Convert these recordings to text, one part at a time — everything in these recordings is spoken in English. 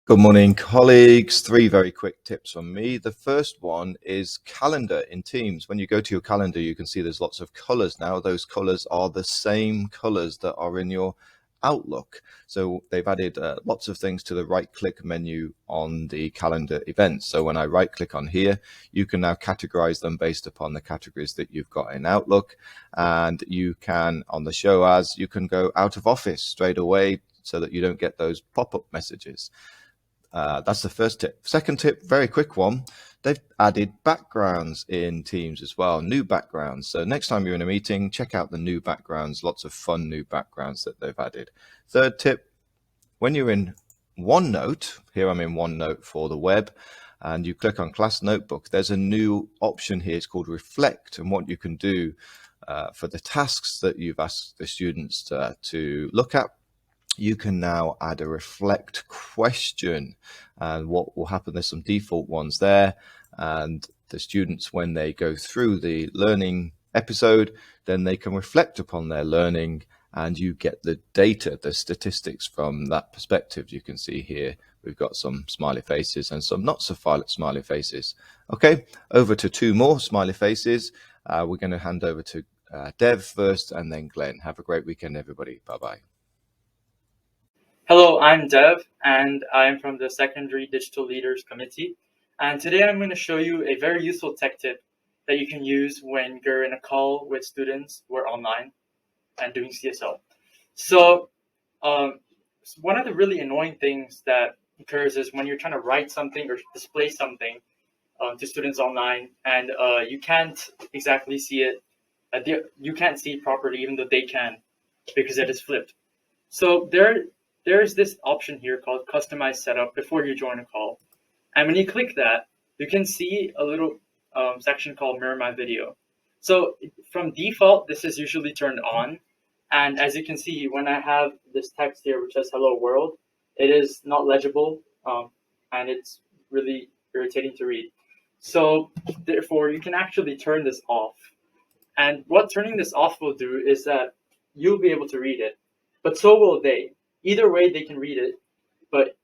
Good morning, colleagues. 3 very quick tips from me. The first one is calendar in Teams. When you go to your calendar, you can see there's lots of colors now. Those colors are the same colors that are in your Outlook. So they've added lots of things to the right-click menu on the calendar events. So when I right-click on here, you can now categorize them based upon the categories that you've got in Outlook. And you can, on the show as, you can go out of office straight away so that you don't get those pop-up messages. That's the first tip. Second tip, very quick one. They've added backgrounds in Teams as well, new backgrounds. So next time you're in a meeting, check out the new backgrounds, lots of fun new backgrounds that they've added. Third tip, when you're in OneNote, here I'm in OneNote for the web, and you click on Class Notebook, there's a new option here. It's called Reflect, and what you can do for the tasks that you've asked the students to look at, you can now add a reflect question, and what will happen, there's some default ones there, and the students, when they go through the learning episode, then they can reflect upon their learning, and you get the data, the statistics from that perspective. You can see here we've got some smiley faces and some not so smiley faces. Okay, over to 2 more smiley faces. We're going to hand over to Dev first and then Glenn. Have a great weekend, everybody. Bye-bye. Hello, I'm Dev, and I'm from the Secondary Digital Leaders Committee. And today I'm going to show you a very useful tech tip that you can use when you're in a call with students who are online and doing CSL. So one of the really annoying things that occurs is when you're trying to write something or display something to students online, and you can't exactly see it. You can't see it properly, even though they can, because it is flipped. So there's this option here called Customize Setup before you join a call. And when you click that, you can see a little section called Mirror My Video. So from default, this is usually turned on. And as you can see, when I have this text here, which says Hello World, it is not legible, and it's really irritating to read. So therefore, you can actually turn this off. And what turning this off will do is that you'll be able to read it, but so will they. Either way, they can read it, but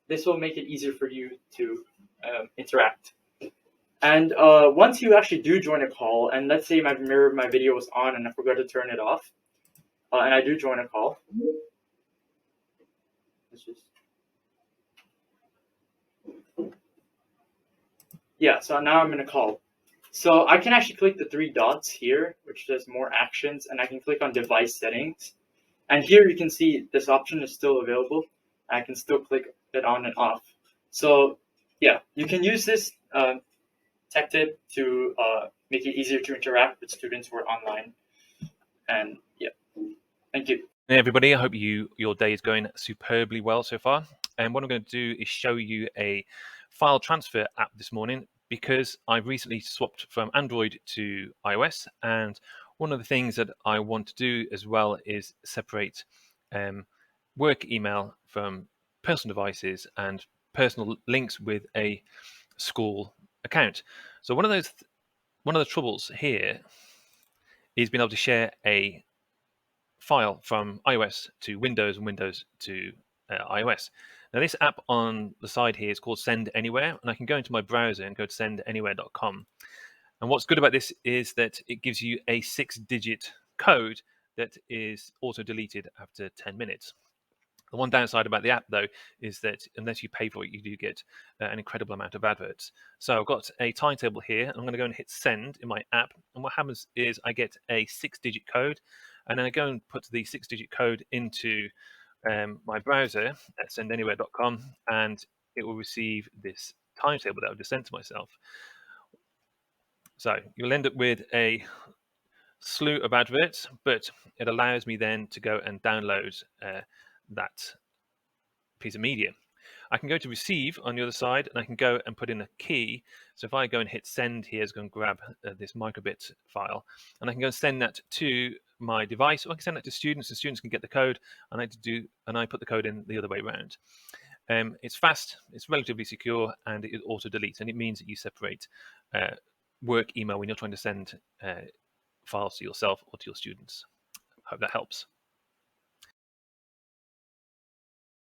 this will make it easier for you to interact. And once you actually do join a call, and let's say my video was on and I forgot to turn it off, and I do join a call. So now I'm in a call. So I can actually click the 3 dots here, which says More Actions, and I can click on Device Settings. And here you can see this option is still available. I can still click it on and off. So yeah, you can use this tech tip to make it easier to interact with students who are online. And yeah, thank you. Hey everybody, I hope your day is going superbly well so far. And what I'm going to do is show you a file transfer app this morning, because I've recently swapped from Android to iOS, and one of the things that I want to do as well is separate work email from personal devices and personal links with a school account. So one of the troubles here is being able to share a file from iOS to Windows and Windows to iOS. Now this app on the side here is called Send Anywhere, and I can go into my browser and go to sendanywhere.com. And what's good about this is that it gives you a 6-digit code that is auto deleted after 10 minutes. The one downside about the app, though, is that unless you pay for it, you do get an incredible amount of adverts. So I've got a timetable here, and I'm going to go and hit send in my app. And what happens is I get a 6-digit code, and then I go and put the 6-digit code into my browser at sendanywhere.com, and it will receive this timetable that I've just sent to myself. So you'll end up with a slew of adverts, but it allows me then to go and download that piece of media. I can go to receive on the other side, and I can go and put in a key. So if I go and hit send here, it's going to grab this microbit file, and I can go and send that to my device, or I can send that to students. The students can get the code, and I put the code in the other way around. It's fast, it's relatively secure, and it auto deletes, and it means that you separate work email when you're trying to send files to yourself or to your students. Hope that helps.